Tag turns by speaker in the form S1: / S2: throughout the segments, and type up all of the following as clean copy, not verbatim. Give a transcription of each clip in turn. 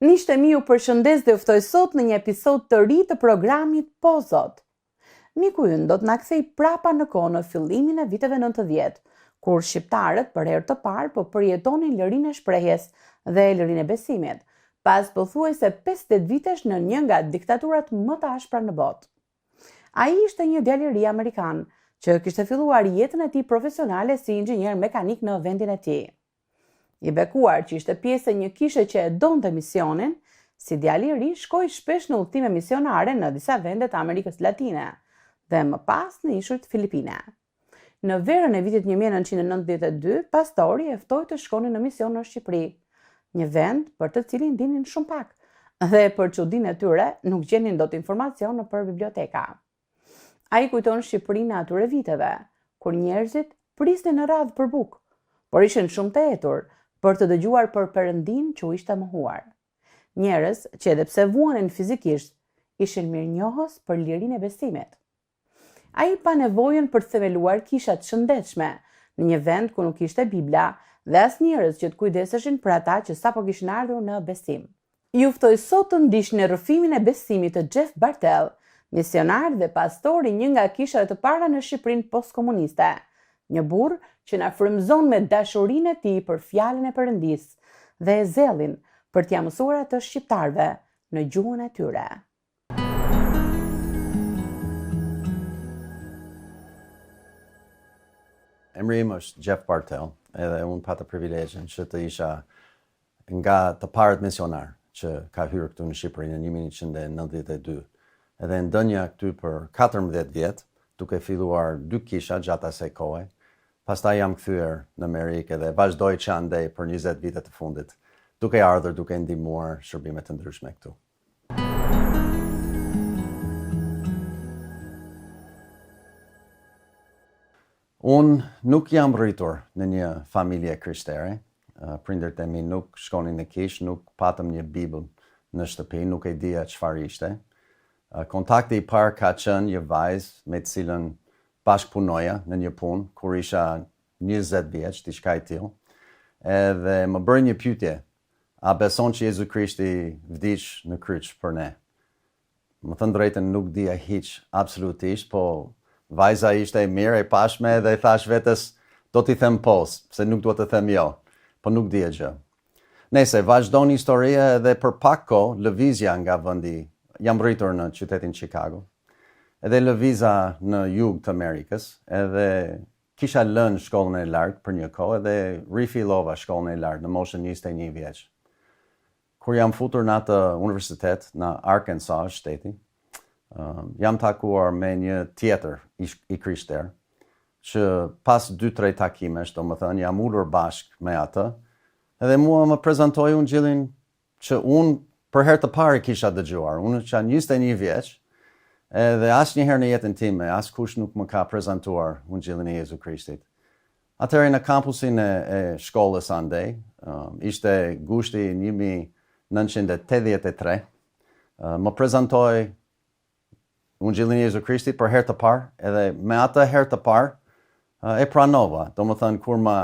S1: Miqtë e mi, ju përshëndes dhe uftoj sot në një episod të ri të programit Po Zot. Miku ynë do të na kthej prapa në kohë në fillimin e viteve 90, kur shqiptarët për herë të parë po përjetonin lërinë e shprehjes dhe lërinë e besimit, pas pothuajse 50 vitesh në një nga diktaturat më të ashpra në botë. Ai ishte një djalë i ri amerikan që kishte filluar jetën e tij profesionale si inxhinier mekanik në vendin e tij. I bekuar që ishte pjesë e një kishe që e donte misionin, si djalë i ri shkoi shpesh në udhëtime misionare në disa vende të Amerikës Latine dhe më pas në ishujt Filipine. Në verën e vitit 1992, pastori e ftoi të shkonin në mision në Shqipëri, një vend për të cilin dinin shumë pak, dhe për çudinë e tyre nuk gjenin dot informacion nëpër biblioteka. Ai kujton Shqipërinë atyre viteve, kur njerëzit prisnin në radhë për bukë, por ishin shumë të etur për të dëgjuar për Perëndin që u ishte mohuar. Njerëz që edhe pse vuanin fizikisht, ishin mirënjohës për lirinë e besimit. Ai pa nevojën për të themeluar kisha të shëndetshme në një vend ku nuk ishte Bibla dhe as njerëz që të kujdeseshin për ata që sapo kishin ardhur në besim. Ju ftoj sot të ndiqni rrëfimin e besimit të Jeff Bartell, misionar dhe pastor i një nga kishat të para në Shqipërinë postkomuniste. Një burr që na frymëzon me dashurinë e tij për fjalën e Perëndisë dhe e zellin për t'ia mësuar atë shqiptarëve në gjuhën e tyre.
S2: Emri im është Jeff Bartell, edhe unë pata privilegjin që të isha nga të parët misionar që ka hyrë këtu në Shqipëri në 1992. Edhe ndënja këtu për 14 vjet, duke filluar 2 kisha gjatë asaj kohe. Pastaj jam kthyer në Amerikë dhe vazhdoj që andej për 20 vite të fundit, duke ardhur, duke ndihmuar shërbime të ndryshme këtu. Unë nuk jam rritur në një familje krishtere. Prindërit e mi nuk shkonin në kishë, nuk patëm një Bibël në shtëpi, nuk e dija çfarë ishte. Kontakti i parë ka qenë një vajzë me të cilën bashkëpunoja në një punë, kur isha 20 vjeç, diçka e tillë. Edhe më bëri një pyetje, a beson që Jezu Krishti vdiq në kryq për ne? Më thënë drejtën nuk dija hiç, absolutisht, po vajza ishte e mirë, e pashme dhe i thash vetes, do t'i them po, se nuk duhet të them jo, po nuk dija gjë. Nëse vazhdon historia edhe për pak kohë lëvizja nga vendi, jam rritur në qytetin Chicago. Edhe lëviza në jug të Amerikës, edhe kisha lënë shkollën e lartë për një kohë, edhe rifillova shkollën e lartë në moshën 21 vjeç. Kur jam futur në atë universitet në Arkansas, shteti, jam takuar me një tjetër i krishter, që pas 2-3 takimesh, domethënë jam ulur bashkë me atë, edhe mua më prezantoi ungjillin që unë për herë të parë kisha dëgjuar. Unë që 21 vjeç, edhe asnjëherë në jetën time, askush nuk më ka prezantuar ungjillin e Jezu Krishtit. Atëherë në kampusin e shkollës andej, ishte gushti 1983, më prezantoi ungjillin e Jezu Krishtit për herë të parë, edhe me atë herë të parë e pranova. Domethënë kur më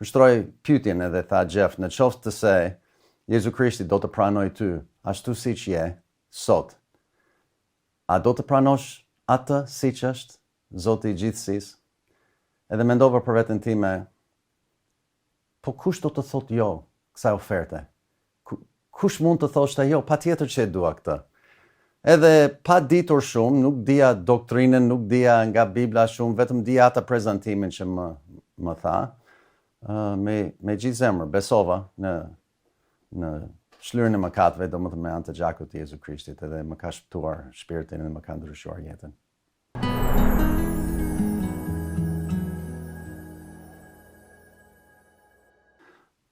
S2: ushtroi pyetjen edhe tha Jeff, në qoftë të se Jezu Krishti do të pranoj ty ashtu siç je sot, a do të pranosh atë siç është Zoti i gjithësisë? Edhe mendova për veten time, po kush do të thotë jo kësaj oferte? Kush mund të thoshte jo? Patjetër që e dua këtë. Edhe pa ditur shumë, nuk dija doktrinën, nuk dija nga Bibla shumë, vetëm dija atë prezantimin që më tha, me gjithë zemër besova në shlyrën e mëkateve, domethënë me anë të gjakut të Jezu Krishtit, edhe më ka shpëtuar shpirtin dhe më ka ndryshuar jetën.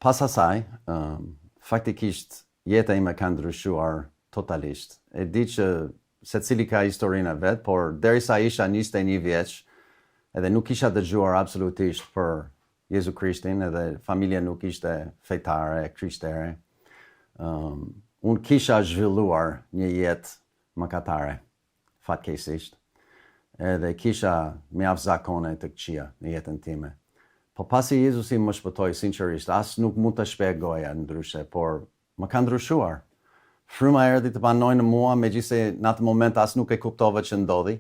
S2: Pas asaj, faktikisht jeta ime ka ndryshuar totalisht. E di që secili ka historinë e vet, por derisa isha 21 vjeç, edhe nuk kisha dëgjuar absolutisht për Jezu Krishtin, edhe familja nuk ishte fejtare, krishtere. Unë kisha zhvilluar një jetë mëkatare, fatkeqësisht, edhe kisha mjaft zakone të këqija në jetën time. Po pasi Jezusi më shpëtoi sinqerisht, as nuk mund të shpjegoja ndryshe, por më ka ndryshuar. Fryma erdhi të banoj në mua, megjithëse në atë moment as nuk e kuptova që ndodhi.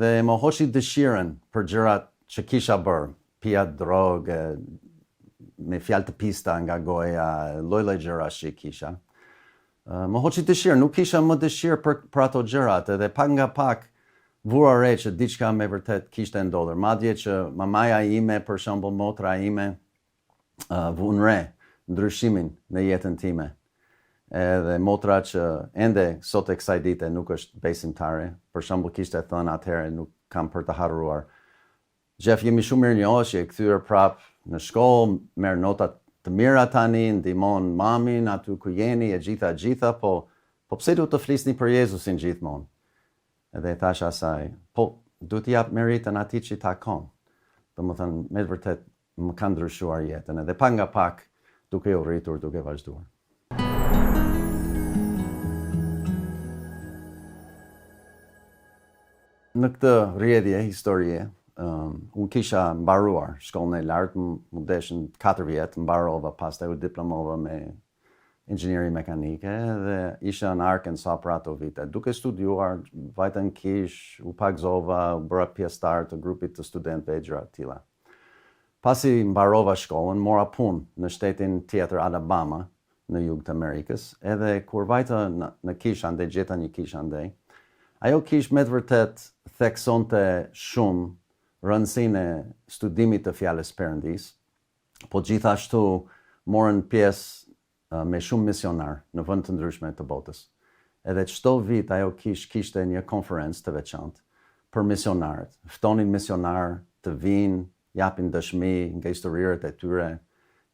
S2: Dhe më hoqi dëshirën për gjërat që kisha bërë, pija drogë, me fjalë të pista nga goja, lloj-lloj gjërash që kisha. Më hoqi dëshirën, nuk kisha më dëshirë për ato gjërat, edhe pak nga pak vura re që diçka me vërtet kishte ndodhur. Madje që mamaja ime, për shembull motra ime, vun re ndryshimin në jetën time. Edhe motra që ende sot e kësaj dite nuk është besimtare, për shembull kishte thënë atëherë, nuk kam për të harruar. Jeff, jemi shumë mirënjohës, je kthyer prap në shkollë, merr nota të mira tani, ndihmon mamin aty ku jeni, e gjitha, po pse duhet të flisni për Jezusin gjithmonë? Edhe thash asaj, po duhet t'i jap meritën atij që i takon. Domethënë, me vërtet më ka ndryshuar jetën, edhe pak nga pak duke u rritur, duke vazhduar. Në këtë rrjedhje historie, unë kisha mbaruar shkollën e lartë, më deshën 4 vjetë, mbarova, pastaj u diplomova me inxhinieri mekanike dhe isha në Arkansas për ato vite. Duke studiuar, vajta në kish, u pagzova, u bëra pjesëtar të grupit të studentëve e gjëra të tilla. Pasi mbarova shkollën, mora punë në shtetin tjetër Alabama, në jug të Amerikës, edhe kur vajta në kish andej, gjeta një kish andej, ajo kish me të vërtet theksonte shumë rëndësinë e studimit të fjalës Perëndis, po gjithashtu morën pjesë me shumë misionar në vend të ndryshme të botës. Edhe çdo vit ajo kishte një konferencë të veçantë për misionarët. Ftonin misionar të vinë, japin dëshmi nga historitë e tyre,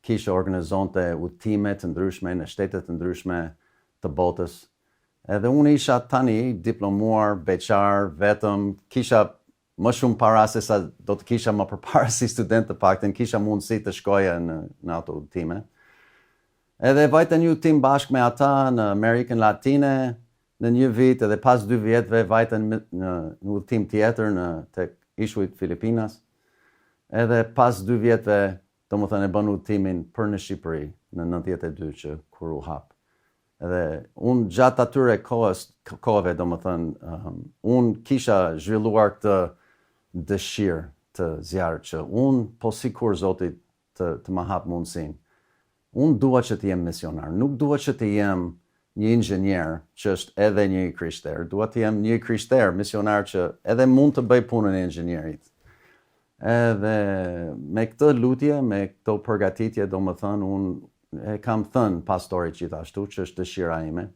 S2: kishte organizonte udhëtime të ndryshme në shtete të ndryshme të botës. Edhe unë isha tani diplomuar, beqar, vetëm, kisha më shumë para se sa do të kisha më përpara si student të paktën, kisha mundësi të shkoja në ato udhëtime. Edhe vajta një udhëtim bashkë me ata në Amerikën Latine në një vit, edhe pas 2 vjetëve vajta në udhëtim tjetër tek ishujt Filipinas. Edhe pas 2 vjetëve, domethënë e bën udhëtimin për në Shqipëri në 92 që kur u hap. Edhe unë gjatë atyre kohëve, domethënë, unë kisha zhvilluar këtë dëshirë të zjarë që unë, po sikur Zoti të më hap mundësinë. Unë dua që të jem misionar, nuk dua që të jem një inxhinier që është edhe një krishter, dua të jem një krishter, misionar që edhe mund të bëj punën e inxhinierit. Edhe me këtë lutje, me këto përgatitje, domethënë, unë e kam thënë pastorit gjithashtu që është dëshira ime.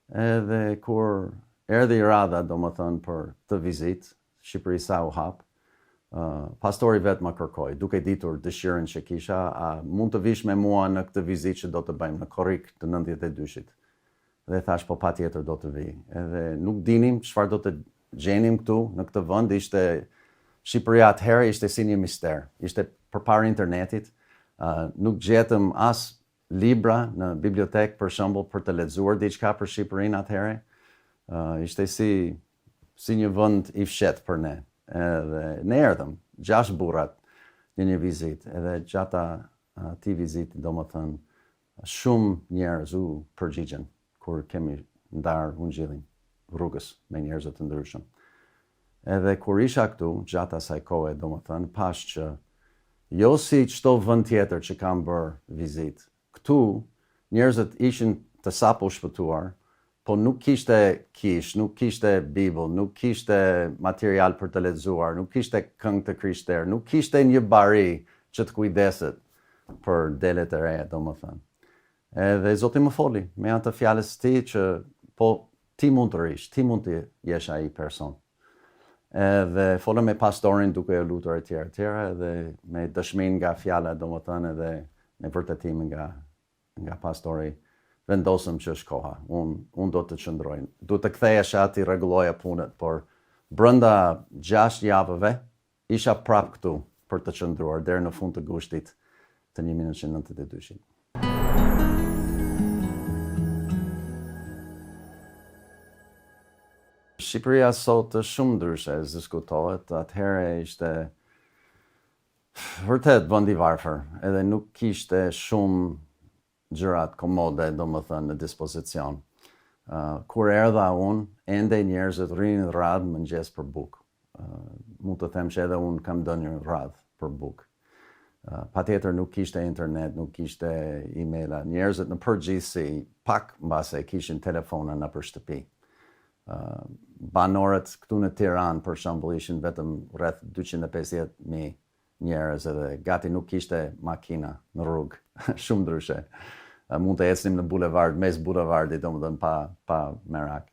S2: Edhe kur erdhi radha, domethënë, për të vizitë, Shqipëri sa u hap, pastori vetë më kërkoi, duke ditur dëshirën që kisha, a mund të vish me mua në këtë vizitë që do të bëjmë në korrik të 92-shit. Dhe thash, po patjetër do të vi. Edhe nuk dinim çfarë do të gjenim këtu në këtë vend, ishte Shqipëria atëherë ishte si një mister, ishte përpara internetit. Nuk gjetëm as libra në bibliotekë për shembull për të lexuar diçka për Shqipërinë atëherë. Ishte si një vend i fshet për ne. Edhe ne erdhëm 6 burrat në një vizitë, edhe gjata atij viziti, domethënë, shumë njerëz u përgjigjen kur kemi ndarë ungjillin rrugës me njerëz të ndryshëm. Edhe kur isha këtu, gjatë asaj kohe, domethënë, pash që jo si çdo vend tjetër që kam bërë vizitë. Këtu njerëzit ishin të sapo shpëtuar, po nuk kishte kish, nuk kishte Bibull, nuk kishte material për të lexuar, nuk kishte këngë të krishterë, nuk kishte një bari që të kujdeset për delet e reja, domethënë. Edhe Zoti më foli me atë fjalës së tij që po ti mund të rish, ti mund të jesh ai person. Edhe folëm me pastorin duke e lutur etj, edhe me dëshminë nga fjala, domethënë, edhe me vërtetimin nga pastori, vendosëm që është koha. Unë do të qëndroj. Do të kthehesh aty rregulloja punët, por brenda 6 javëve isha prap këtu për të qëndruar deri në fund të gushtit të 1992-shit. Shqipëria sot është shumë ndryshe, diskutohet, atëherë ishte vërtet vend i varfër, edhe nuk kishte shumë gjërat komode, do më thënë, në dispozicion. Kur erdha unë, ende njerëzit rrinin radhë mëngjes për bukë. Mund të them që edhe unë kam dënë radhë për bukë. Patjetër nuk kishte internet, nuk kishte e-maila. Njerëzit në përgjithësi pak mbase kishin telefona në për shtëpi. Banorët këtu në Tiranë për shembull ishin vetëm rreth 250.000 njerëz edhe gati nuk kishte makina në rrugë, shumë ndryshe. Mund të ecnim në bulevard, mes bulevardit, domethënë pa merak.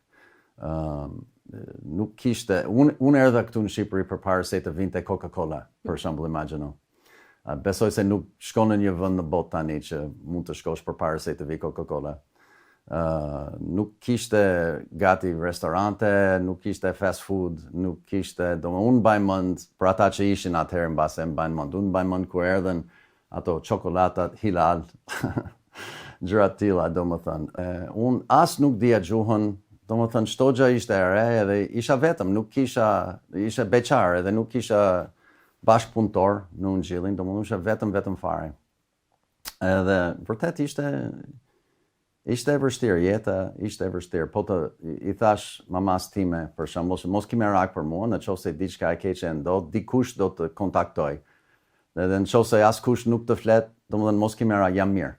S2: Nuk kishte, unë erdha këtu në Shqipëri përpara se të vinte Coca-Cola, për shembull, imagjino. Besoj se nuk shkon në një vend në botë tani që mund të shkosh përpara se të vi Coca-Cola. Nuk kishte gati restorante, nuk kishte fast food, nuk kishte, unë mbaj mend për ata që ishin atëherë mbase mbajnë mend. Unë mbaj mend kur erdhen ato çokoladat Hilal, gjëra të tilla, domethënë. Unë as nuk dija gjuhën, domethënë çdo gjë ishte e re edhe isha vetëm, nuk isha beqar edhe nuk kisha bashkëpunëtor në Ungjillin, domethënë isha vetëm fare. Edhe vërtet ishte e vështirë, jeta ishte e vështirë. Po i thash mamas time, për shembull, mos ki merak për mua, nëse diçka e keqe ndodh, dikush do të kontaktoj. Edhe nëse askush nuk të flet, domethënë mos ki merak, jam mirë.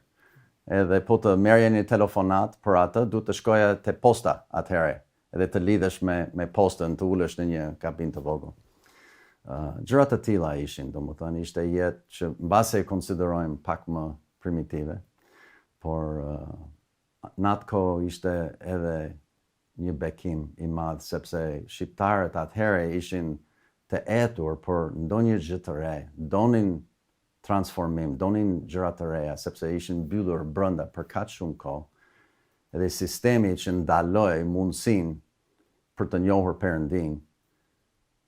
S2: Edhe po të merrje një telefonat për atë, duhet të shkoja te posta atëherë, edhe të lidhesh me postën, të ulesh në një kabinë të vogël. Gjërat të tilla ishin, domethënë ishte jetë që mbase e konsiderojmë pak më primitive, por në atë kohë ishte edhe një bekim i madh, sepse shqiptarët atëherë ishin të etur për ndonjë gjë të re, donin transformim, donin gjëra të reja, sepse ishin mbyllur brenda për kaq shumë kohë, edhe sistemi që ndaloi mundësinë për të njohur Perëndin,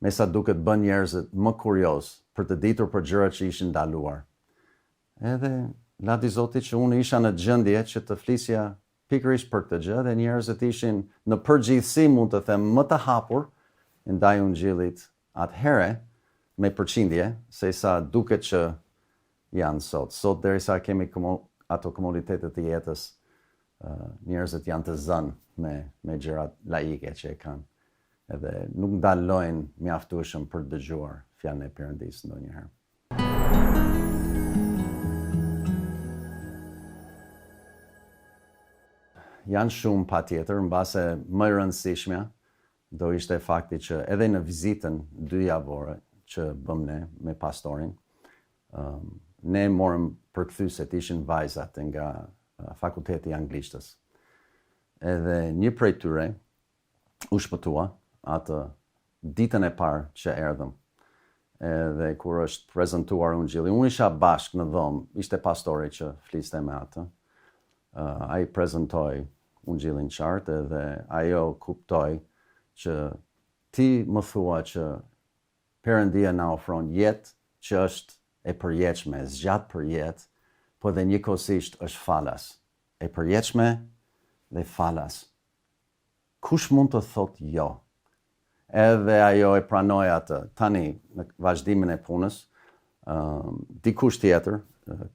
S2: me sa duket bën njerëzit më kurioz për të ditur për gjërat që ishin ndaluar. Edhe lati Zotit që unë isha në gjendje që të flisja pikërisht për këtë gjë, dhe njerëzit ishin në përgjithësi, mund të them, më të hapur ndaj Ungjillit atëherë me përqindje, se sa duket që janë sot. Sot derisa kemi ato komoditetet të jetës, njerëzit janë të zënë me gjërat laike që e kanë. Edhe nuk ndalojnë mjaftueshëm për dëgjuar fjalën e Perëndisë ndonjëherë. Janë shumë patjetër, mbase më e rëndësishmja do ishte fakti që edhe në vizitën 2 javore që bëm ne me pastorin, ne morëm përkthyset, ishin vajzat nga fakulteti i anglishtës. Edhe një prej tyre u shpëtua atë ditën e parë që erdhëm. Edhe kur është prezantuar Ungjilli, unë isha bashkë në dhomë, ishte pastori që fliste me atë. Ai prezantoi Ungjillin qartë edhe ajo kuptoi që ti më thua që Perëndia na ofron jetë që është e përjetshme, zgjat për jetë, po dhe njëkohësisht është falas. E përjetshme dhe falas. Kush mund të thotë jo? Edhe ajo e pranoi atë. Tani, në vazhdimin e punës, dikush tjetër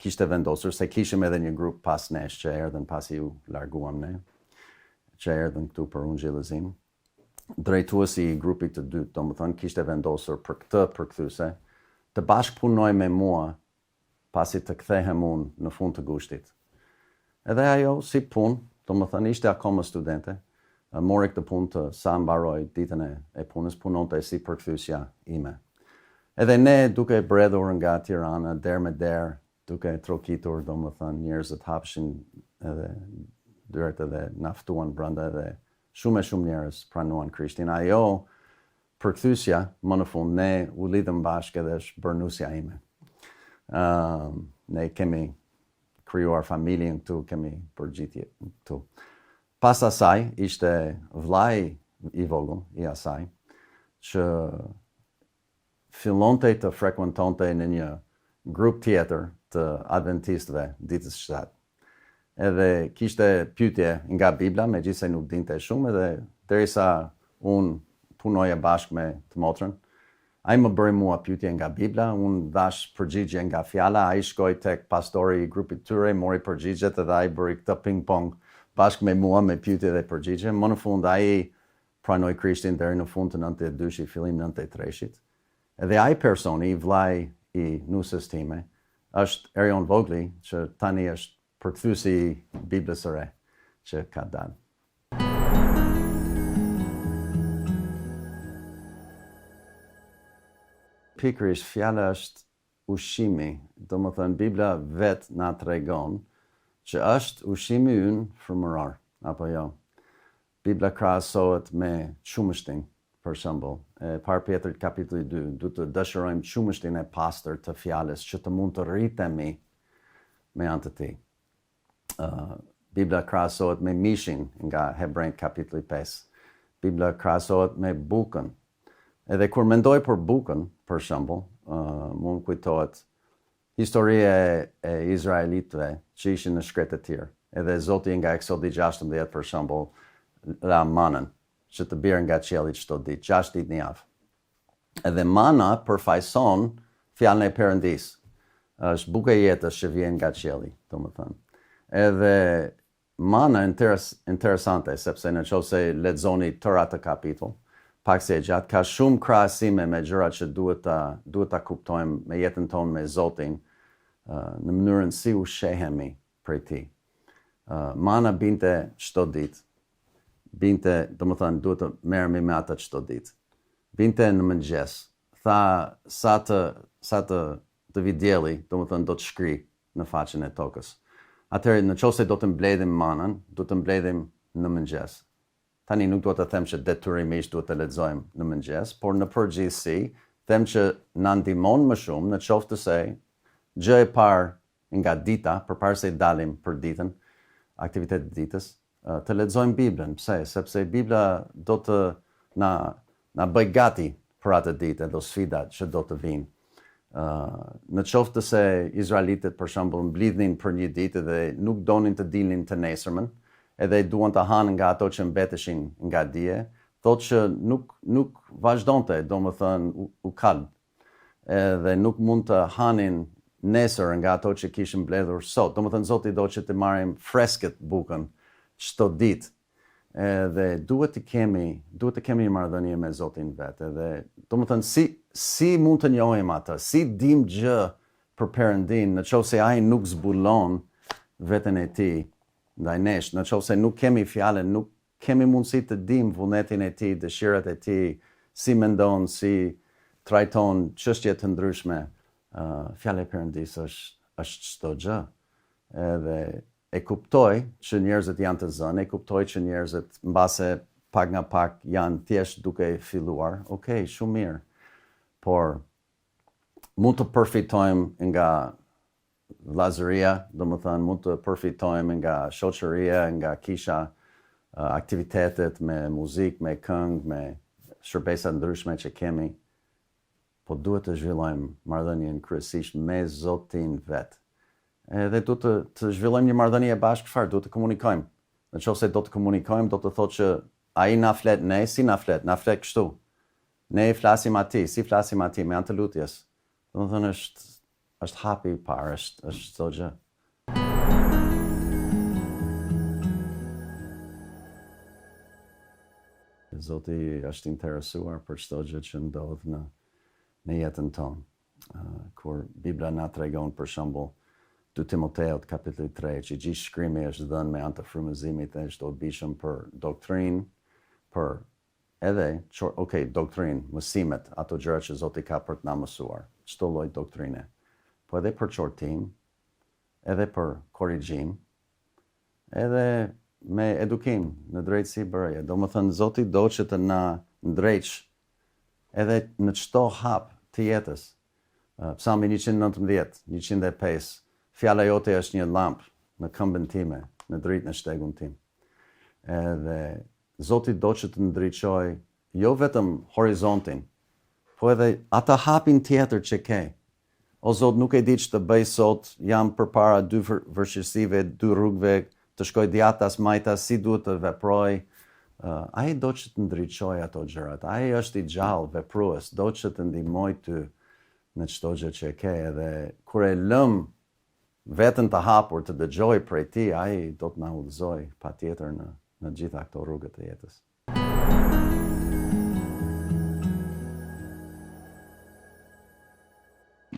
S2: kishte vendosur, se kishim edhe një grup pas nesh që erdhen pasi u larguam ne, që erdhen këtu për ungjillëzim. Drejtuesi i grupit të dytë, domethënë, kishte vendosur për këtë përkthyese të bashkëpunoj me mua pasi të kthehem unë në fund të gushtit. Edhe ajo si punë, domethënë ishte akoma studente, mori këtë punë të sa mbaroi ditën e punës, punonte si përkthysja ime. Edhe ne duke bredhur nga Tirana der me der, duke trokitur, domethënë njerëzit hapshin edhe dyert edhe naftuan brenda edhe shumë njerëz pranuan Krishtin. Ajo përkthysja, më në fund, ne u lidhëm bashkë edhe është bërnusja ime. Ne kemi krijuar familjen këtu, kemi përgjithje këtu. Pas asaj, ishte vllai i vogël i asaj, që fillonte të frekuentonte në një grup tjetër të adventistëve ditës 7. Edhe kishte pyetje nga Bibla, megjithëse nuk dinte shumë, edhe derisa unë punoja bashkë me të motrën, Ai më bëri mua pyetje nga Bibla, unë dash përgjigje nga fjala, ai shkoi tek pastori i grupit tyre, mori përgjigjet edhe ai bëri këtë ping-pong bashkë me mua me pyetje dhe përgjigje. Më në fund ai pranoi Krishtin deri në fund të 92-shit, fillim 93-shit. Edhe ai personi, vllai i nusës time, është Erion Vogli, që tani është përkthyesi i Biblës së re që ka dalë. Pikërisht fjala është ushqimi, domethënë Bibla vetë na tregon që është ushqimi ynë frymërar, apo jo. Bibla krahasohet me qumështin, për shembull. Parë Pjetrit kapitulli 2, du të dëshirojmë qumështin e pastër të fjalës që të mund të rritemi me anë të tij. Bibla krahasohet me mishin nga Hebrejt kapitulli 5. Bibla krahasohet me bukën. Edhe kur mendoj për bukën, për shembull, mund kujtohet historia e izraelitëve që ishin në shkretë të tjerë. Edhe Zoti nga Eksodi 16, për shembull, ra manën që të bjerë nga qielli çdo ditë, 6 ditë në javë. Edhe mana përfaqëson fjalën e Perëndisë. Është buka e jetës që vjen nga qielli, domethënë. Edhe mana interesante, sepse nëse lexoni tërë atë kapitull, pak se gjatë, ka shumë krahasime me gjëra që duhet ta kuptojmë me jetën tonë me Zotin, në mënyrën si u shehemi prej tij. Mana binte çdo ditë. Binte, domethënë, duhet të merremi me atë çdo ditë. Binte në mëngjes. Tha sa të vi dielli, domethënë do të shkri në faqen e tokës. Atëherë, nëse do të mbledhim manën, do të mbledhim në mëngjes. Tani nuk duhet të them që detyrimisht duhet të lexojmë në mëngjes, por në përgjithësi them që na ndihmon më shumë në qoftë se gjë e parë nga dita, përpara se dalim për ditën, aktivitet të ditës, të lexojmë Biblën. Pse? Sepse Bibla do të na bëj gati për atë ditë dhe sfidat që do të vinë. Në qoftë se izraelitët për shembull mblidhnin për një ditë dhe nuk donin të dilnin të nesërmen, edhe duan të hanë nga ato që mbeteshin nga dje, thotë që nuk vazhdonte, domethënë u kalb. Edhe nuk mund të hanin nesër nga ato që kishin mbledhur sot. Domethënë Zoti do që të marrim freskët bukën çdo ditë. Edhe duhet të kemi një marrëdhënie me Zotin vetë. Edhe domethënë si mund të njohim atë, si dim gjë për Perëndin, nëse ai nuk zbulon veten e tij ndaj nesh, nëse nuk kemi fjalën, nuk kemi mundësi të dim vullnetin e tij, dëshirat e tij, si mendon, si trajton çështje të ndryshme. Fjala e Perëndisë është çdo gjë. Edhe e kuptoj që njerëzit janë të zënë, e kuptoj që njerëzit mbase pak nga pak janë thjesht duke filluar. Okej, shumë mirë. Por mund të përfitojmë nga vllazëria, domethënë mund të përfitojmë nga shoqëria, nga kisha, aktivitetet me muzikë, me këngë, me shërbesa ndryshme që kemi, po duhet të zhvillojmë marrëdhënien kryesisht me Zotin vetë. Edhe duhet të zhvillojmë një marrëdhënie bashkë, çfarë duhet të komunikojmë. Nëse do të komunikojmë, do të thotë që ai na flet, ne si na flet kështu. Ne flasim atij, si flasim atij me anë të lutjes. Domethënë është hapi i parë, është çdo gjë. Zoti është interesuar për çdo gjë që ndodh në jetën tonë. Kur Bibla na tregon për shembull 2 Timoteut kapitulli 3, që gjithë shkrimi është dhënë me anë të frymëzimit dhe është dobishëm për doktrinë, për edhe doktrinë, mësimet, ato gjëra që Zoti ka për të na mësuar, çdo lloj doktrine, po edhe për çortim, edhe për korrigjim, edhe me edukim në drejtësi bërëje. Domethënë Zoti do që të na ndrejç edhe në çdo hap të jetës. Psalmi 119, 105, fjala jote është një llampë në këmbën time, në dritë në shtegun tim. Edhe Zoti do që të ndriçoj jo vetëm horizontin, po edhe ata hapin tjetër që ke. O Zot, nuk e di që të bëj sot, jam përpara 2 vështirësive, 2 rrugëve, të shkoj djathtas majtas, si duhet të veproj, ai do që të ndriçojë ato gjërat. Ai është I gjallë, veprues, do që të ndihmoj ty në çdo gjë që e ke, edhe kur e lëm veten të hapur të dëgjoj prej ti, ai do të na udhëzoj patjetër në gjitha këto rrugët e jetës.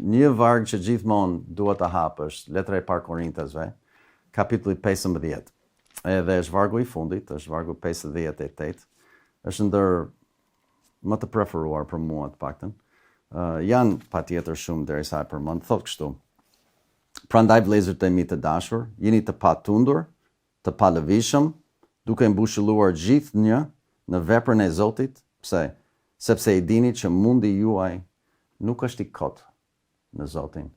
S2: Një varg që gjithmonë duhet ta hap është letra e parë Korintasve, kapitulli 15. Edhe është vargu I fundit, është vargu 58. Është ndër më të preferuar për mua të paktën. Janë patjetër shumë derisa e përmend, thotë kështu: Prandaj vëllezërit e mi të dashur, jeni të patundur, të palëvishëm, duke mbushulluar gjithnjë në veprën e Zotit, pse? Sepse I dini që mundi juaj nuk është I kot në Zotin.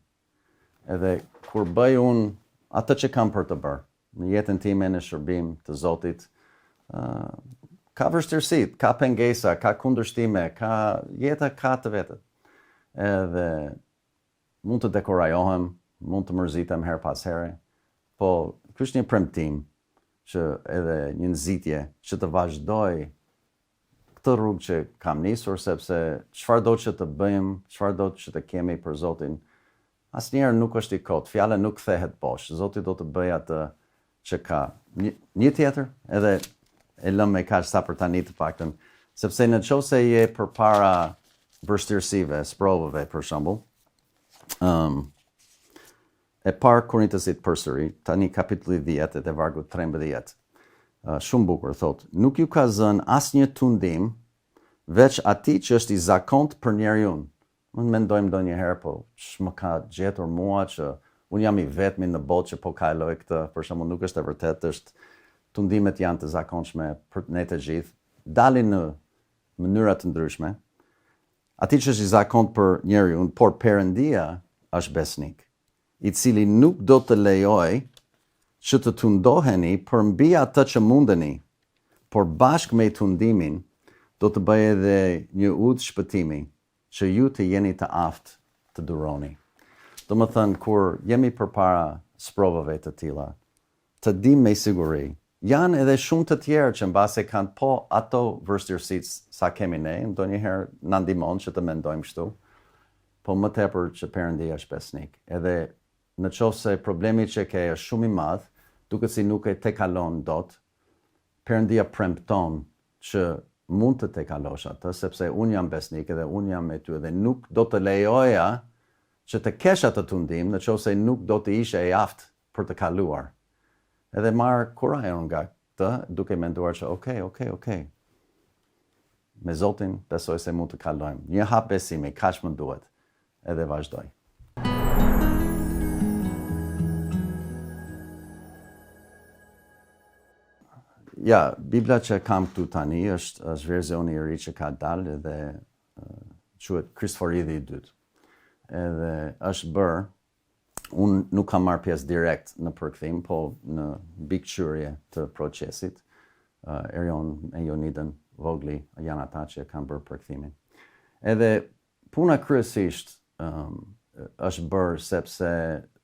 S2: Edhe kur bëj unë atë që kam për të bërë, në jetën time në shërbim të Zotit, ka vështirësi, ka pengesa, ka kundërshtime, jeta ka të vetët. Edhe mund të dekorajohem, mund të mërzitem her pas here, po ky është një premtim që edhe një nxitje që të vazhdoj këtë rrugë që kam nisur, sepse çfarë do që të bëjmë, çfarë do që të kemi për Zotin, asnjëherë nuk është I kot, fjala nuk kthehet poshtë. Zoti do të bëj atë që ka. Një tjetër, edhe e lëm me kaq sa për tani të paktën, sepse në qoftë je përpara vështirësive, sprovave për shembull, e parë Korintasit përsëri, tani kapitulli 10 dhe vargu 13. Shumë bukur thotë: Nuk ju ka zënë asnjë tundim veç atij që është I zakontë për njeriu. Mund mendojmë ndonjëherë, po ç'më ka gjetur mua që unë jam I vetmi në botë që po kaloj këtë, për shembull nuk është e vërtetë, tundimet janë të zakonshme për ne të gjithë, dalin në mënyra të ndryshme. Atij që është I zakontë për njeriu, por Perëndia është besnik, I cili nuk do të lejojë që të tundoheni përmbi atë që mundeni, por bashkë me tundimin do të bëjë edhe një udhë shpëtimi, që ju të jeni të aftë të duroni. Do më thënë, kur jemi përpara sprovave të tilla, të dim me siguri, janë edhe shumë të tjerë që mbase kanë po ato vështirësitë sa kemi ne, ndonjëherë na ndihmon që të mendojmë kështu, po më tepër që Perëndia është besnik. Edhe në qoftë se problemi që ke është shumë I madh, duket si nuk e tekalon dot, Perëndia premton që mund të tekalosh atë, sepse unë jam besnik edhe unë jam me ty, dhe nuk do të lejoja që të kesh atë tundim, në qoftë se nuk do të ishe I aftë për të kaluar. Edhe marr kurajon nga këtë, duke menduar që okay. Me Zotin besoj se mund të kalojmë. Një hap besimi, kaq më duhet, edhe vazhdoj. Ja, Biblia që kam këtu tani është versioni I ri që ka dalë dhe quhet Kristforidi I dytë. Edhe është bërë, unë nuk kam marrë pjesë direkt në përkthim, po në bikëqyrje të procesit. Erion e Jonidën Vogli janë ata që kanë bërë përkthimin. Edhe puna kryesisht është bërë sepse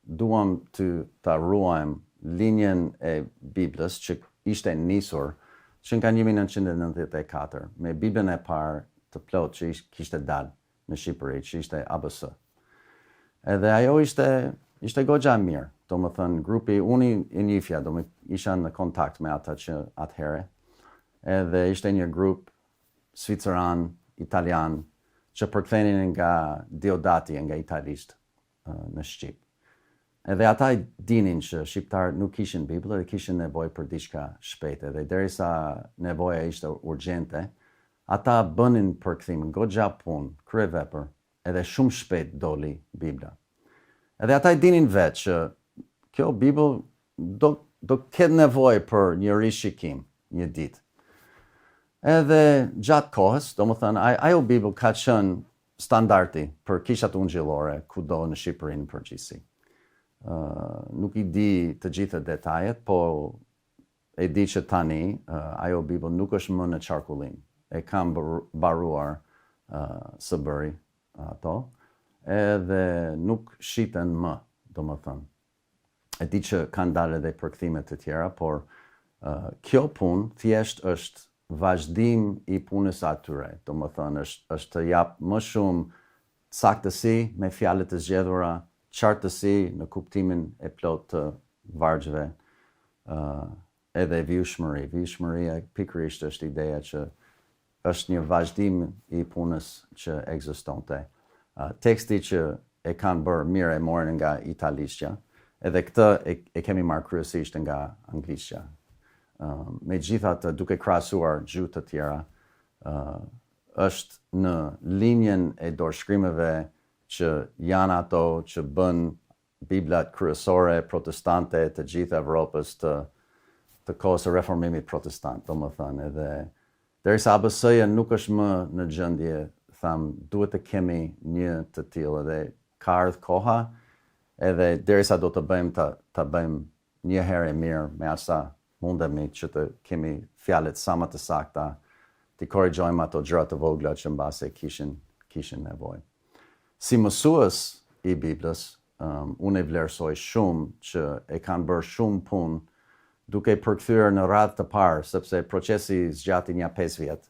S2: duam të ruajmë linjen e Biblës që ishte nisur që nga 1994 me Biblën e parë të plot që kishte dalë në Shqipëri, që ishte ABS. Edhe ajo ishte goxha mirë, do më thënë grupi, unë I njifja, do më isha në kontakt me ata që atëhere, edhe ishte një grup Sviceran, Italian, që përkthenin nga Diodati, nga italisht në Shqip. Edhe ata I dinin që shqiptarët nuk kishin Biblë dhe kishin nevojë për diçka shpejtë, dhe derisa nevoja ishte urgjente, ata bënin përkthim, goxha punë, kryevepër, edhe shumë shpejt doli Bibla. Edhe ata I dinin vetë që kjo Bibël do ketë nevojë për një rishikim një ditë. Edhe gjatë kohës, do më thënë, ajo Bibël ka qenë standardi për kishat ungjillore kudo në Shqipëri në përgjithësi. Nuk I di të gjitha detajet, po e di që tani ajo Bibël nuk është më në qarkullim. E kam baruar së bëri ato, edhe nuk shiten më, do më thënë. E di që kanë dalë edhe përkthime të tjera, por kjo punë thjesht është vazhdim I punës atyre. Do më thënë, është të jap më shumë saktësi me fjalët e zgjedhura, qartësi në kuptimin e plot të vargjeve, edhe vjushmëri. Vjushmëria pikërisht është ideja që është një vazhdim I punës që ekzistonte. Teksti që e kanë bërë mirë e morën nga italiqja, edhe këtë e kemi marrë kryesisht nga anglishtja. Megjithatë, duke krahasuar gjuhë të tjera, është në linjen e dorëshkrimeve që janë ato që bën Biblat kryesore protestante të gjithë Evropës të kohës së reformimit protestant, domethënë, edhe derisa ABS-ja nuk është më në gjendje, duhet të kemi një të tillë, edhe ka ardhur koha, edhe derisa do të bëjmë ta bëjmë një herë e mirë me aq sa mundemi që të kemi fjalët sa më të sakta, të korrigjojmë ato gjëra të vogla që mbase kishin nevojë. Si mësues I Biblës, unë e vlerësoj shumë që e kanë bërë shumë punë duke përkthyer në radhë të parë, sepse procesi zgjati një 5 vjet.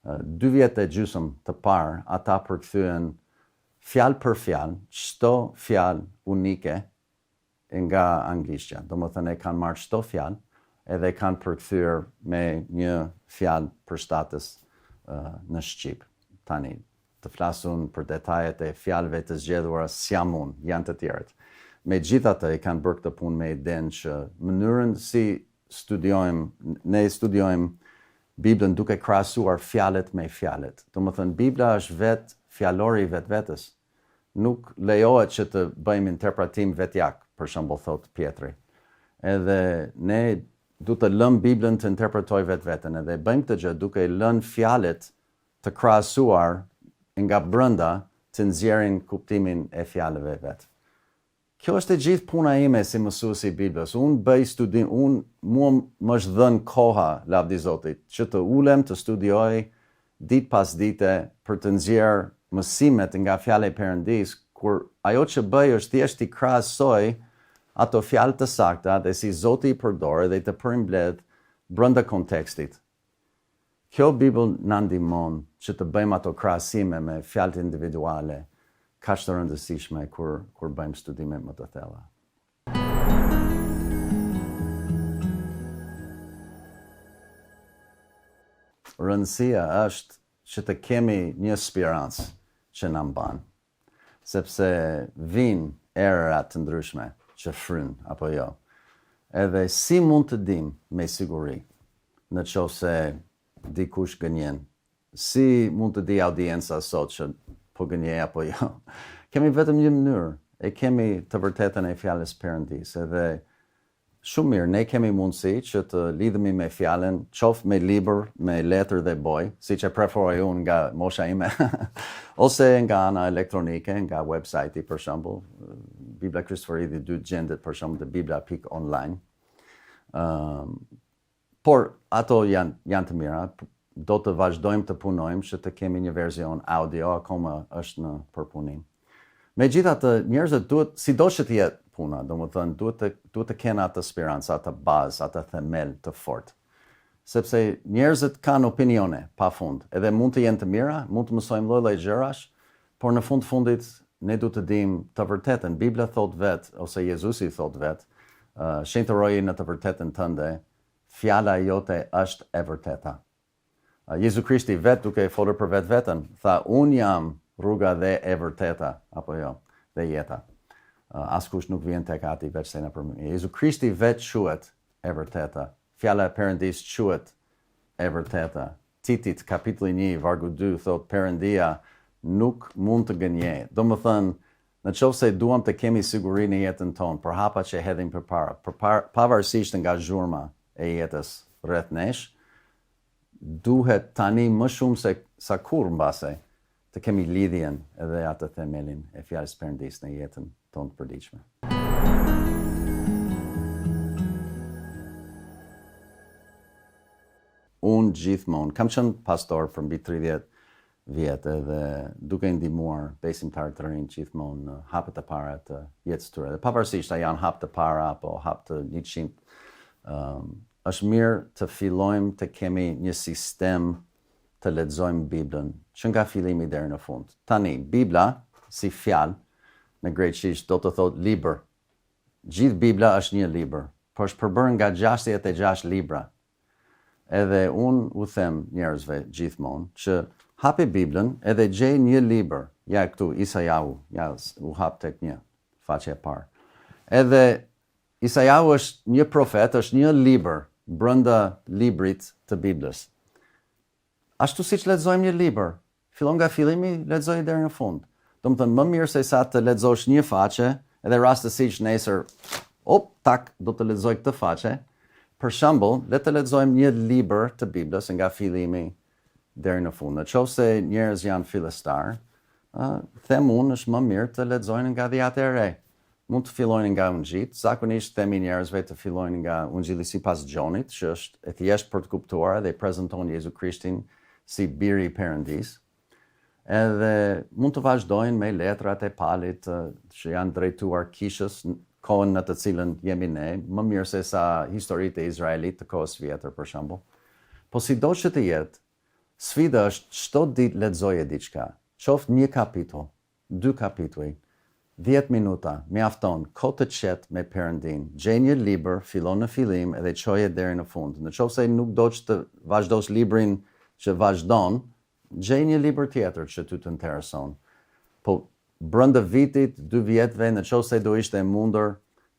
S2: 2 vjet e gjysmë të parë, ata përkthyen fjalë për fjalë, çdo fjalë unike nga anglishtja. Domethënë e kanë marrë çdo fjalë edhe kanë përkthyer me një fjalë përshtatës në shqip. Tani, të flasun për detajet e fjalëve të zgjedhura s'jam unë, janë të tjerët. Megjithatë, e kanë bërë këtë punë me idenë që mënyrën si ne studiojmë Biblën duke krahasuar fjalët me fjalët. Domethënë Bibla është vetë fjalori I vetvetes. Nuk lejohet që të bëjmë interpretim vetjak, për shembull thot Pietri. Edhe ne du të lëm Biblën të interpretoj vetveten, edhe bëjmë këtë gjë duke lënë fjalët të krahasuar nga brenda të nxjerrin kuptimin e fjalëve vet. Kjo është e gjithë puna ime si mësues I Biblës. Unë bëj studim, mua më është dhënë koha, lavdi Zotit, që të ulem të studioj ditë pas dite për të nxjerrë mësimet nga fjala e Perëndis, kur ajo që bëj është thjesht I krahasoj ato fjalë të sakta dhe si Zoti I përdor dhe të përmbledh brenda kontekstit. Kjo Bibël na ndihmon që të bëjmë ato krahasime me fjalët individuale, kaq të rëndësishme kur bëjmë studime më të thella. Rëndësia është që të kemi një spirancë që na mban, sepse vinë era të ndryshme që fryn apo jo. Edhe si mund të dim me siguri në qoftë se dikush gënjen? Si mund të di audienca sot që po gënjej apo jo? Kemi vetëm një mënyrë, e kemi të vërtetën e fjalës Perëndis, edhe shumë mirë, ne kemi mundësi që të lidhemi me fjalën, qoftë me libër, me letër dhe boj, siç e preferoj unë nga mosha ime, ose nga ana elektronike, nga website-i për shembull, Bibla Kristoforidi 2 gjendet për shembull te bibla.online. Por ato janë të mira, do të vazhdojmë të punojmë që të kemi një version audio, akoma është në përpunim. Megjithatë, njerëzit duhet, sidoq që të jetë puna, domethënë duhet të kenë atë spirancë, atë bazë, atë themel të fortë. Sepse njerëzit kanë opinione pafund, edhe mund të jenë të mira, mund të mësojmë lloj-lloj gjërash, por në fundit ne duhet të dimë të vërtetën. Bibla thot vet, ose Jezusi thot vet, shenjtëroji në të vërtetën tënde, fjala jote është e vërteta. Jezu Krishti vet duke folur për vetveten, tha unë jam rruga dhe e vërteta, apo jo, dhe jeta. Askush nuk vjen tek Ati veç se nëpër mua. Jezu Krishti vet quhet e vërteta. Fjala e Perëndis quhet e vërteta. Titit kapitulli 1 vargu 2 thot Perëndia nuk mund të gënjejë. Domethënë, në qoftë se duam të kemi siguri në jetën tonë, për hapa që hedhim përpara, pavarësisht nga zhurma e jetës rreth nesh, duhet tani më shumë se sa kur mbase të kemi lidhjen edhe atë themelin e fjalës Perëndis në jetën tonë të përditshme. Unë gjithmonë kam qenë pastor për mbi 30 vjetë dhe duke ndihmuar besimtarët të rinj gjithmonë në hapet e para të jetës tyre. Dhe pavarësisht a janë hap të para apo hap të 100 është mirë të fillojmë të kemi një sistem të lexojmë Biblën, që nga fillimi deri në fund. Tani, Bibla, si fjalë, në greqisht do të thotë libër. Gjithë Bibla është një libër, por është përbërë nga 66 libra. Edhe unë u them njerëzve gjithmonë që hapi Biblën edhe gjej një libër. Ja këtu, Isaiau, ja u hap tek një, faqe e parë. Edhe Isaiau është një profet, është një libër brenda librit të Biblës. Ashtu siç lexojmë një libër, fillon nga fillimi, lexoj deri në fund. Do të thënë më mirë se sa të lexosh një faqe, edhe rastësisht nesër, do të lexoj këtë faqe. Për shembull, le të lexojmë një libër të Biblës nga fillimi deri në fund. Nëse njerëz janë fillestar, them unë është më mirë të lexojnë nga Dhjata e Re. Mund të fillojnë nga Ungjilli, zakonisht themi njerëzve të fillojnë nga Ungjilli sipas Gjonit, që është e thjeshtë për të kuptuar dhe prezanton Jezu Krishtin si biri i Perëndis. Edhe mund të vazhdojnë me letrat e Palit që janë drejtuar kishës, kohën në të cilën jemi ne, më mirë se sa historitë e Izraelit të kohës vjetër për shembull. Po sido që të jetë, sfida është çdo ditë lexoje diçka. Qoftë një kapitull, 2 kapituj, 10 minuta, mjafton, kohë të qetë me Perëndin. Gjej një libër, fillon në fillim edhe çoje deri në fund. Nëse nuk do të vazhdosh librin që vazhdon, gjej një libër tjetër që ty të intereson. Po brenda vitit, 2 vjetëve, nëse do ishte e mundur,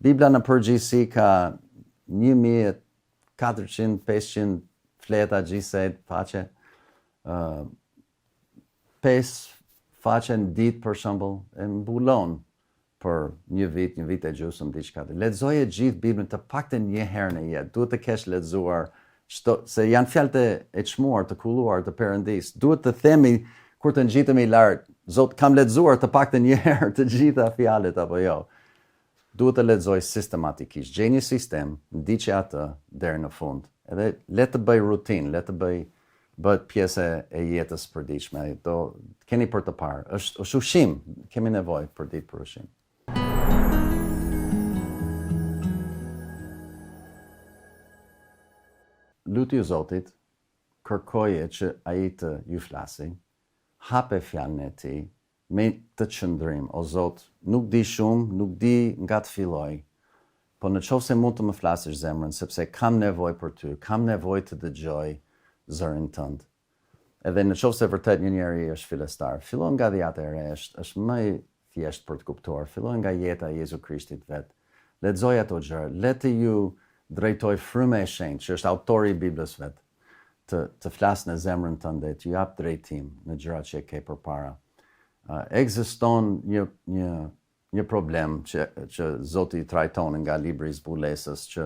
S2: Bibla në përgjithësi ka 1400-500 fleta gjithsej faqe. 5 faqe në ditë për shembull, e mbulon për një vit e gjysmë diçka. Lexoje gjithë Biblën të paktën një herë në jetë. Duhet të kesh lexuar se janë fjalët e çmuar, të kulluar të Perëndis. Duhet të themi kur të ngjitemi lart, Zot, kam lexuar të paktën një herë të gjitha fjalët apo jo. Duhet të lexoj sistematikisht. Gjej një sistem, ndiqe atë deri në fund. Edhe le të bëj rutinë, le të bëhet pjesë e jetës përditshme. Do keni për të parë. Është ushqim, kemi nevojë për ditë për ushqim. Lutju Zotit, kërkoje që ai të ju flasi, hape fjalën e tij me të qëndrim. O Zot, nuk di shumë, nuk di nga të filloj, po nëse mund të më flasësh zemrën, sepse kam nevojë për ty, kam nevojë të dëgjoj zërin tënd. Edhe nëse vërtet një njeri është fillestar, fillon nga Dhjata e Re, është më i thjeshtë për të kuptuar. Fillon nga jeta e Jezu Krishtit vet. Lexoj ato gjëra, le të ju drejtoj fryma e shenjtë, që është autori i Biblës vet, të flasë në zemrën tënde, të jap drejtim në gjërat që e ke përpara. Ekziston një problem që Zoti i trajton nga libri i zbulesës, që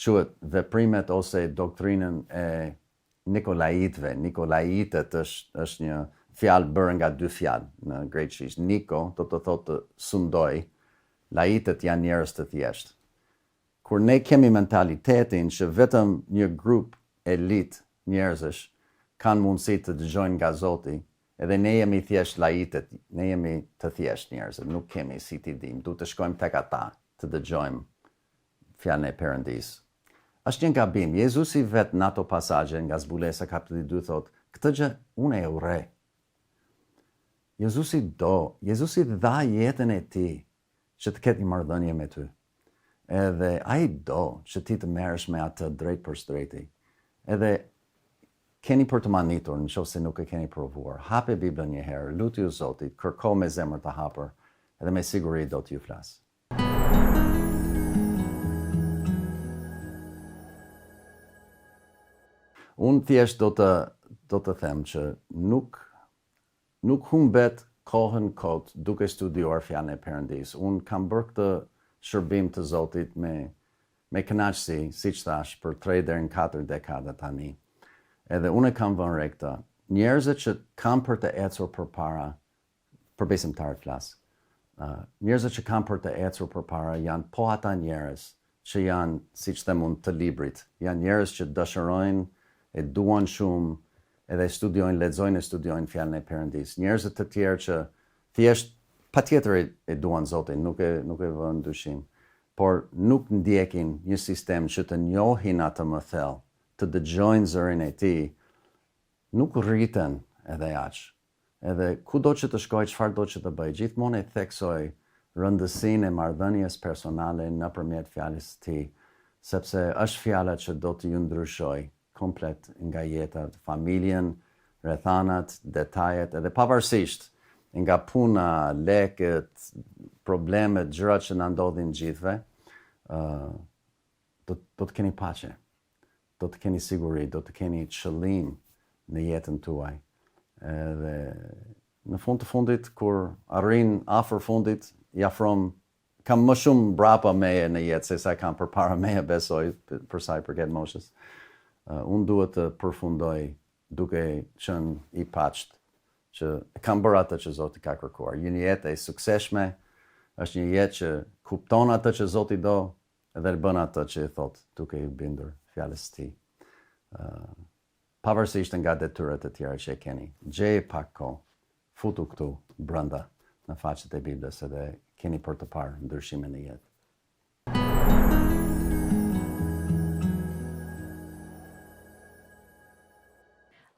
S2: quhet veprimet ose doktrinën e Nikolaitëve. Nikolaitët është një fjalë bërë nga 2 fjalë në greqisht. Niko do të thotë sundoj, laitët janë njerëz të thjeshtë. Kur ne kemi mentalitetin që vetëm një grup elit njerëzish kanë mundësi të dëgjojnë nga Zoti, edhe ne jemi thjesht laitët, ne jemi të thjesht njerëzit, nuk kemi si t'i dim, duhet të shkojmë tek ata të dëgjojmë fjalën e Perëndis. Është një gabim. Jezusi vet në ato pasazhe nga zbulesa kapitulli 2 thotë, këtë gjë unë e urrej. Jezusi dha jetën e tij që të ketë një marrëdhënie me ty. Edhe ai do që ti të merresh me atë drejt për drejti. Edhe keni për të manitur nëse nuk e keni provuar. Hape Biblën një herë, lutju Zotit, kërko me zemër të hapur, edhe me siguri do t'ju flas. Unë thjesht do të them që nuk humbet kohën kot duke studiuar fjalën e Perëndis. Unë kam bërë këtë shërbim të Zotit me kënaqësi, siç thash, për 3 deri në 4 dekada tani. Edhe unë kam vënë re këtë. Njerëzit që kanë për të ecur përpara, për besimtarët flas. Njerëzit që kanë për të ecur përpara janë po ata njerëz që janë, siç them unë, të librit. Janë njerëz që dëshirojnë, e duan shumë, edhe lexojnë e studiojnë fjalën e Perëndis. Njerëzit të tjerë që thjesht patjetër e duan Zotin, nuk e vënë dyshim. por nuk ndjekin një sistem që të njohin atë më thellë, të dëgjojnë zërin e tij, nuk rriten edhe aq. Edhe kudo që të shkoj, çfarë do që të bëj, gjithmonë e theksoj rëndësinë e marrëdhënies personale nëpërmjet fjalës së tij, sepse është fjala që do të ju ndryshoj komplet nga jeta, familjen, rrethanat, detajet, edhe pavarësisht nga puna, lekët, problemet, gjërat që na ndodhin gjithve, do të keni paqe, do të keni siguri, do të keni qëllim në jetën tuaj. Edhe në fund të fundit, kur arrin afër fundit, kam më shumë brapa meje në jetë se sa kam përpara meje, besoj, për sa i përket moshës. Unë duhet të përfundoj duke qenë i paqët, që kam bërë atë që Zoti ka kërkuar. Një jetë e suksesshme, është një jetë që kupton atë që Zoti do dhe bën atë që i thot, duke i bindur fjalës së tij. Pavarësisht nga detyrat e tjera që e keni, gjej pak kohë, futu këtu brenda në faqet e Biblës edhe keni për të parë ndryshime në jetë.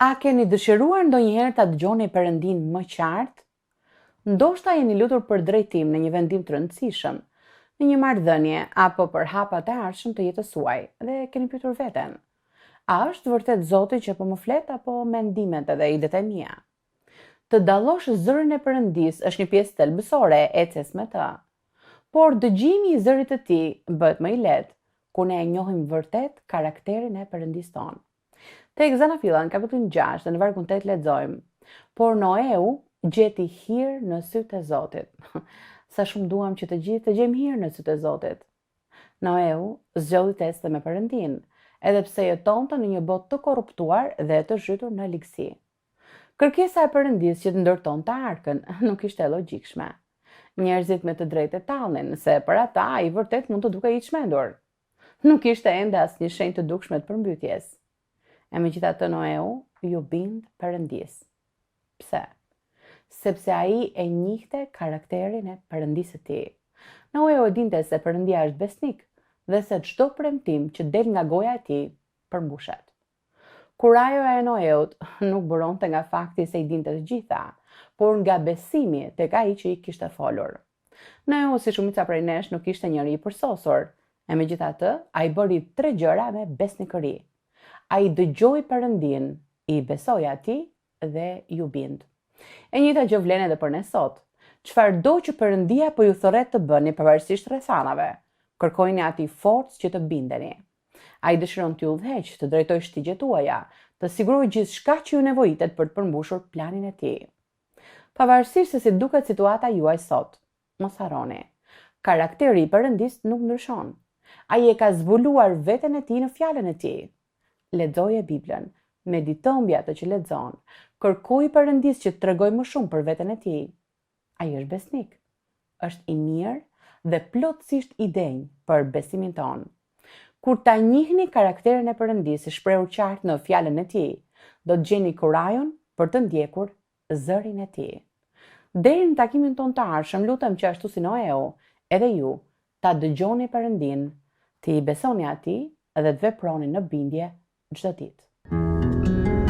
S1: A keni dëshiruar ndonjëherë ta dëgjoni Perëndin më qartë? Ndoshta jeni lutur për drejtim në një vendim të rëndësishëm, në një marrëdhënie apo për hapat e ardhshëm të jetës suaj dhe keni pyetur veten: a është vërtet Zoti që po më flet apo mendimet edhe idet e mia? Të dallosh zërin e Perëndis është një pjesë thelbësore e eces me të. Por dëgjimi i zërit të tij bëhet më i lehtë kur ne e njohim vërtet karakterin e Perëndis tonë. Tek Zanafilla, në kapitullin 6 dhe në vargun 8 lexojmë: por Noeu gjeti hir në sytë e Zotit. Sa shumë duam që të gjithë të gjejmë hir në sytë e Zotit. Noeu zgjodhi teste me Perëndin, edhe pse jetonte në një botë të korruptuar dhe të zhytur në ligësi. Kërkesa e Perëndis që të ndërtonte arkën nuk ishte logjikshme. Njerëzit me të drejtë tallnin se për ata ai vërtet mund të dukej i çmendur. Nuk ishte ende asnjë shenjë të dukshme të përmbytjes. E megjithatë Noeu ju bind Perëndis. Pse? Sepse ai e njihte karakterin e Perëndisë së tij. Noeu e dinte se Perëndia është besnik dhe se çdo premtim që del nga goja e tij përmbushet. Kurajoja e Noeut nuk buronte nga fakti se i dinte të gjitha, por nga besimi tek ai që i kishte folur. Noeu, si shumica prej nesh, nuk ishte njëri i përsosur. E megjithatë, ai bëri 3 gjëra me besnikëri. Ai dëgjoi Perëndin, i besoi atij dhe ju bind. E njëjta gjë vlen edhe për ne sot. Çfarëdo që Perëndia po ju thorret të bëni pavarësisht rrethanave, kërkojini atij forcë që të bindeni. Ai dëshiron t'ju udhëheq, të drejtoj shtigjet tuaja, të sigurojë gjithçka që ju nevojitet për të përmbushur planin e tij. Pavarësisht se si duket situata juaj sot, mos harroni, karakteri i Perëndis nuk ndryshon. Ai e ka zbuluar veten e tij në fjalën e tij. Lexoje Biblën, medito mbi atë që lexon, kërkoj Perëndis që të tregojë më shumë për veten e tij. Ai është besnik, është i mirë dhe plotësisht i denj për besimin tonë. Kur ta njihni karakterin e Perëndis i shprehur qartë në fjalën e tij, do të gjeni kurajon për të ndjekur zërin e tij. Deri në takimin tonë të ardhshëm, lutem që ashtu si Noeu, edhe ju ta dëgjoni Perëndin, të i besoni atij dhe të veproni në bindje çdo ditë.